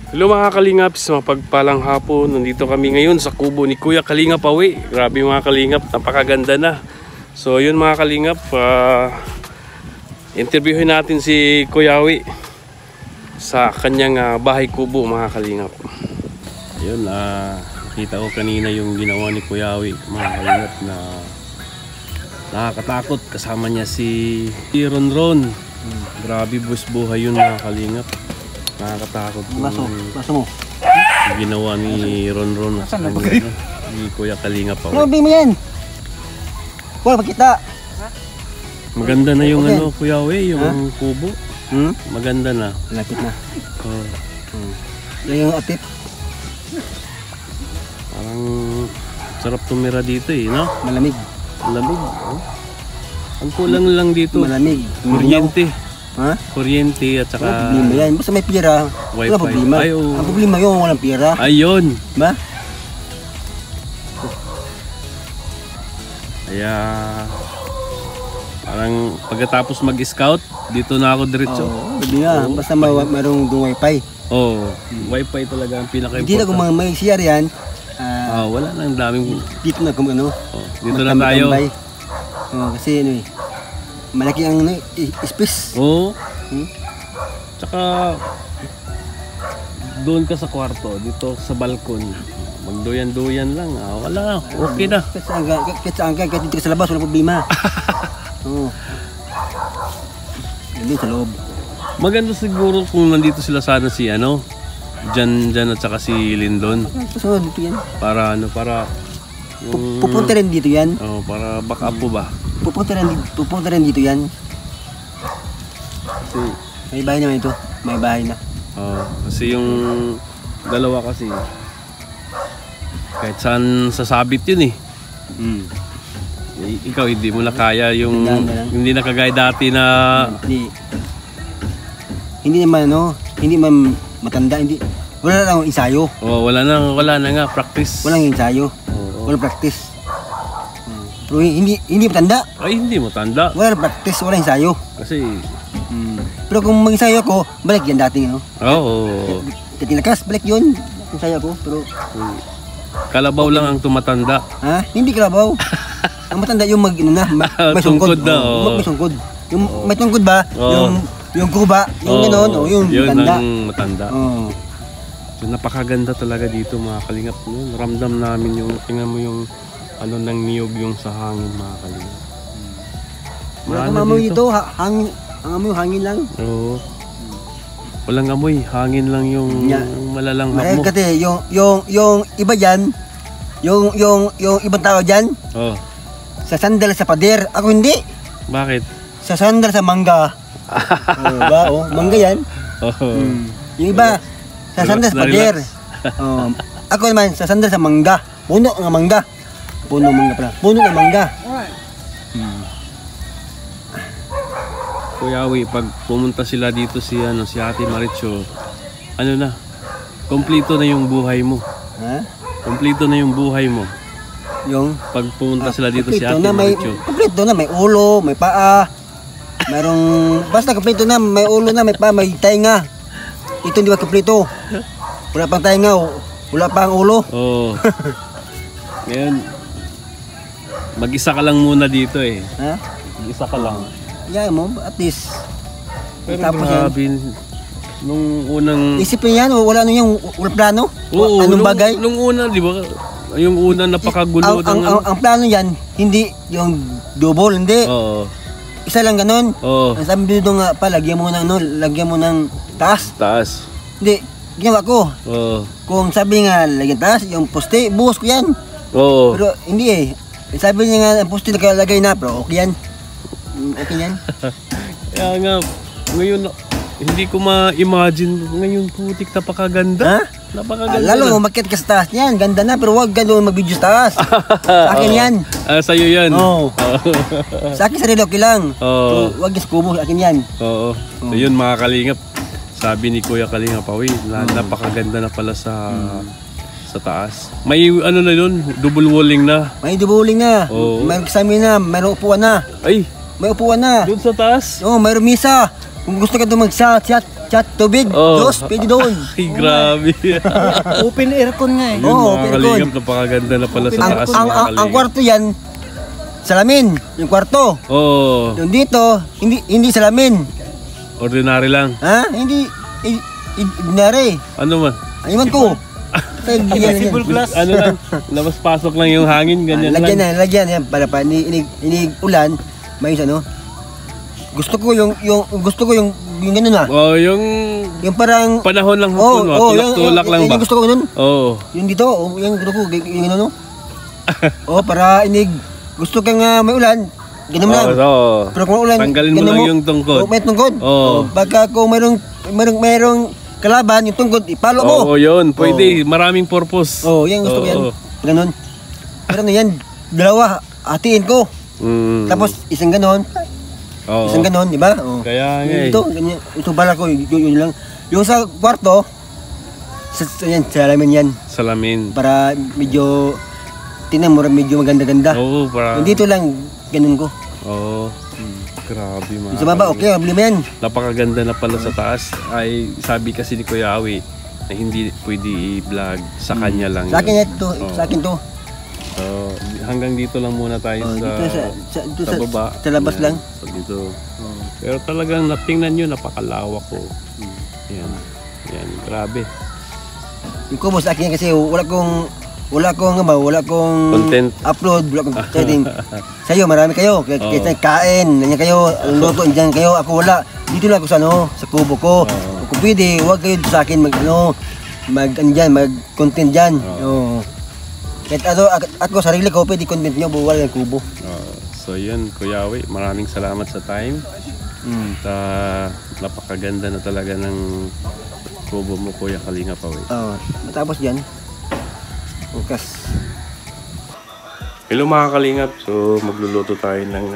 Hello mga Kalingap, sa mapagpalang hapon. Nandito kami ngayon sa kubo ni Kuya Kalingap Awi. Grabe mga Kalingap, napakaganda na. So yun mga Kalingap, interviewin natin si Kuya Awi sa kanyang bahay kubo mga Kalingap. Ayun, nakita ko kanina yung ginawa ni Kuya Awi mga Kalingap na nakakatakot. Kasama niya si Ron. Grabe buhay yun mga Kalingap. Nakakatakot. Baso mo. Ginawa ni Ron. Saan na ba kayo? Ni Kuya Kalingap Awi. Ano mo yan? Wala makita. Maganda na yung ano Kuya Awi, yung kubo. Maganda na. Lapit na. Oh. Yung apit. Parang sarap tumira dito eh, no? Malamig. Malamig. Oh. Ang kulang lang dito. Malamig. Kuryente. Ha? Kuryente at saka wala problema yan. Basta may pira. Wi-Fi. Wala problema. Ay, oh. Ang problema yun, walang pira. Ayun. Ba? Kaya parang pagkatapos mag-scout, dito na ako diretso. Oo, hindi nga. Basta mayroong wifi. Oo. Wifi talaga ang pinaka-important. Hindi na kung may CR yan. Wala nang daming. Dito na kung ano. Dito na tayo. Kasi ano eh. Malaki ang space. Oo. Tsaka doon ka sa kwarto, dito sa balkon. Magduyan-duyan lang. Wala, okay na. Kahit saan ka, kahit dito ka sa labas, wala problema. Oo. Hindi sa loob. Maganda siguro kung nandito sila sana si Jan at saka si Lindon. Susunod dito yan. Para pupunta rin dito yan. Para backup po ba? Pupunta rin dito yan. Kasi may bahay naman ito. May bahay na. Kasi yung dalawa kasi kahit saan sasabit yun eh. Ikaw hindi mo na kaya yung hindi na kagaya dati na hindi naman matanda, hindi wala lang ensayo. Wala na nga practice. Walang ensayo. Walang practice. Pero hindi matanda. Ay hindi matanda. Walang practice, walang ensayo. Kasi pero kung mag-ensayo ako, balik yan dating Dating lakas, balik yun. Ensayo ko, pero kalabaw lang ang tumatanda. Ha? Hindi kalabaw. Ang matanda yung may sungkod. May sungkod. Yung may tungkod ba? Yung kuba, yung gano'n, yung matanda. Yung matanda. So, napakaganda talaga dito mga Kalingap. Ramdam namin yung, tingnan mo yung ng niyog yung sa hangin mga Kalingap. Walang amoy dito, ang amoy hangin lang. Oo. Walang amoy, hangin lang yung malalanghap mo. Kasi yung iba dyan, yung ibang tao dyan, sa sandal sa pader, ako hindi. Bakit? Sa sandal sa mangga. Mangga yan. Yung iba, sa sandal sa pader. Ako naman, sa sandal sa mangga. Puno ng mangga. Puno ng mangga. Kuya Awi, pag pumunta sila dito si Ate Maricho, kompleto na yung buhay mo. Ha? Kompleto na yung buhay mo. Yung pag pumunta sila dito si Ate Maricho. Kompleto na, may ulo, may paa. Basta kompleto na, may ulo na, may paa, may tainga. Ito hindi ba kompleto? Wala pang tainga, wala pang ulo. Ngayon, mag-isa ka lang muna dito eh. Ha? Mag-isa ka lang. Yeah mo, at least. Pero grabe, nung unang isipin yan, wala yung plano? Anong bagay? Nung una, di ba? Yung una napakagulo. Ang plano yan, hindi yung double, hindi. Isa lang ganun. Ang sabi dito nga pa, lagyan mo ng taas. Taas. Hindi, ginawa ko. Kung sabi nga, lagyan taas, yung poste, buhos ko yan. Pero hindi eh. Sabi niya nga, ang poste nakalagay na, pero okay yan. Okay yan. Kaya nga, ngayon, hindi ko ma-imagine, ngayon putik, napakaganda. Napakaganda. Lalo, umakyat ka sa taas niyan, ganda na, pero huwag gano'n mag-video sa taas. Sa akin yan. Sa'yo yan? Sa akin sarili okay lang. Huwag yung skubo, sa akin yan. So yun mga Kalingap, sabi ni Kuya Kalingap Awi, napakaganda na pala sa taas. May na yun, double walling na. May double walling na. May kasama na, mayroong upuan na. Ay! May upuan na. Doon sa taas? Mayroong misa. Kung gusto ka doon mag-chat, chat, tubig, dos, pwede doon. Ay, grabe. Open aircon nga eh. Yun, Oo, mga open kalingap, napakaganda na pala sa taas, mga Ang kalingap. kwarto yan, salamin, yung kwarto. Oo, Yung dito, hindi salamin. ordinary lang. Ha? Hindi, ordinary. Ano man? Ayun ko. Invisible glass. Ano lang, labas-pasok lang yung hangin, ganyan Lagyan lang. na, lagyan yan para pa inig ulan, may ano. Gusto ko yung ganun Yung parang panahon lang oh, hapon, tulak-tulak lang ba? Yung gusto ko ganun. Oo. Yung dito, yung gusto ko yung ano. Para inig gusto kang may ulan, ganun lang. Oo. Pero kung ulan, Tanggalin mo ganun lang yung tungkod. May tungkod. Oo. Pagka kung mayroong kalaban, yung tungkod, ipalo mo. Oo, yun. Pwede. Maraming purpose. Yan gusto ko yan. Oo. Ganun. Pero ano yan, dalawa, hatiin ko. Mm. Tapos isang ganon, Oo. isang ganon, di ba? Oh. Kaya nga eh. Ito, ganyan, ito bala ko, yun lang. Yung sa kwarto, yan, salamin yan. Salamin. Para medyo, tingnan mo, medyo maganda-ganda. Oo, para... Yung dito lang, ganun ko. Oo. Grabe, mga Yung sa baba, okay, mabili mo yan. Napakaganda na pala sa taas. Ay, sabi kasi ni Kuya Awi na hindi pwede i-vlog. Sa kanya lang. Sa akin yun. yan, ito, Oo. sa akin to. So, hanggang dito lang muna tayo Oh, sa, dito sa baba. Sa labas Yan. lang. So, dito. Pero talagang natingnan nyo, napakalawak ko. Yan. Yan, grabe. Yung kubo sa akin yan kasi wala kong Content. upload, wala kong setting. Sa'yo, marami kayo. Kaya kain, nandiyan kayo, luto, nandiyan kayo. Ako wala. Dito lang ako sa kubo ko. Kung pwede, huwag kayo sa akin mag-content dyan. Kahit ako sarili ko, pwede content nyo, buwal ng kubo. So yun, Kuya Awi, maraming salamat sa time. At napakaganda na talaga ng kubo mo, Kuya Kalingap Awi. Matapos dyan, bukas. Hello mga kalingap, so magluluto tayo ng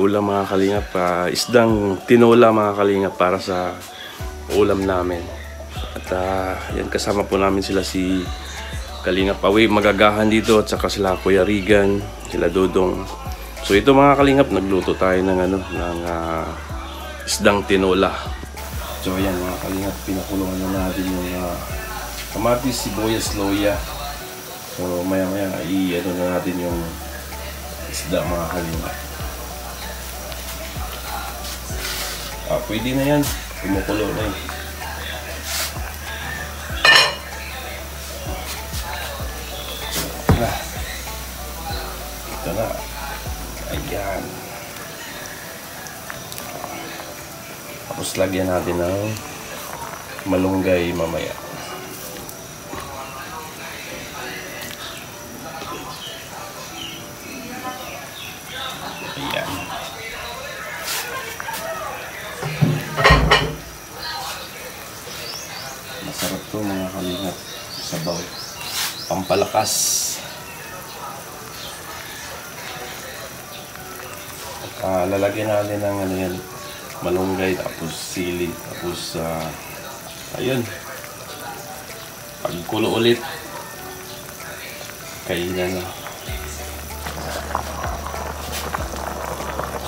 ulam mga kalingap, isdang tinola mga kalingap para sa ulam namin. At yan, kasama po namin sila si Kalingap Awi, magagahan dito, at saka sila Kuya Regan, sila Dodong. So ito mga kalingap, nagluto tayo ng isdang tinola. So yan mga kalingap, pinakulungan na natin yung kamatis, sibuyas, loya. So maya maya i-ano na natin yung isda mga kalingap. Pwede na yan, kumukulo na yun. Ito na. Ayan. Tapos lagyan natin ng malunggay mamaya. Ayan. Masarap to mga kalingap. Sabaw. Pampalakas. Lalagyan natin ng yan, malunggay, tapos sili, tapos ayun, pagkulo ulit, kainan na.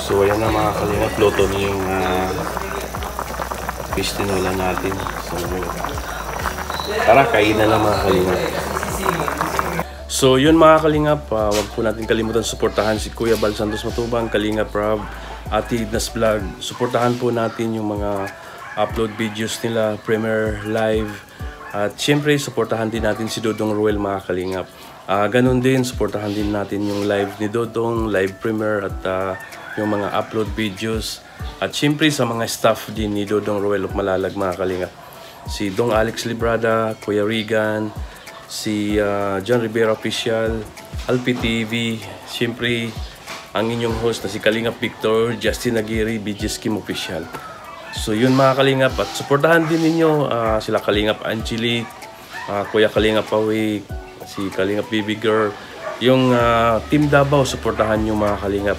So ayan na mga kalingap, luto na yung fish tinola natin. So tara, kainan na mga kalingap. So yun mga kalingap, wag po natin kalimutan suportahan si Kuya Bal Santos Matubang, Kalingap Rob, Ate Idnas Vlog. Suportahan po natin yung mga upload videos nila, premiere live. At syempre suportahan din natin si Dodong Ruel mga kalingap. Ganon din, suportahan din natin yung live ni Dodong, live premiere at yung mga upload videos. At syempre sa mga staff din ni Dodong Ruel of Malalag mga kalingap. Si Dong Alex Librada, Kuya Regan, si John Rivera Official, Alpi TV, siyempre ang inyong host na si Kalingap Victor, Justin Aguirre, BJ Skim Official. So yun mga kalingap, at suportahan din ninyo sila Kalingap Angelique, Kuya Kalingap Awi, si Kalingap Baby Girl, yung Team Davao, suportahan nyo mga kalingap.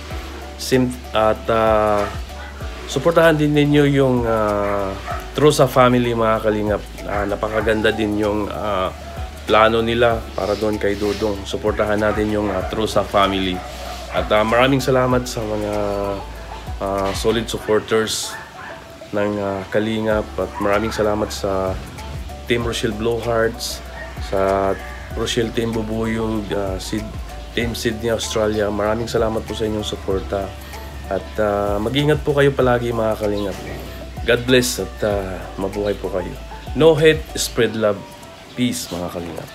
At suportahan din ninyo yung True sa Family mga kalingap. Napakaganda din yung plano nila para doon kay Dodong. Suportahan natin yung True sa Family. At maraming salamat sa mga solid supporters ng Kalingap. At maraming salamat sa Team Rochelle Blowhearts, sa Rochelle Team Bubuyog, Team Sydney Australia. Maraming salamat po sa inyong suporta. At mag-ingat po kayo palagi mga Kalingap. God bless at mabuhay po kayo. No hate, spread love. Peace mga Kalingap.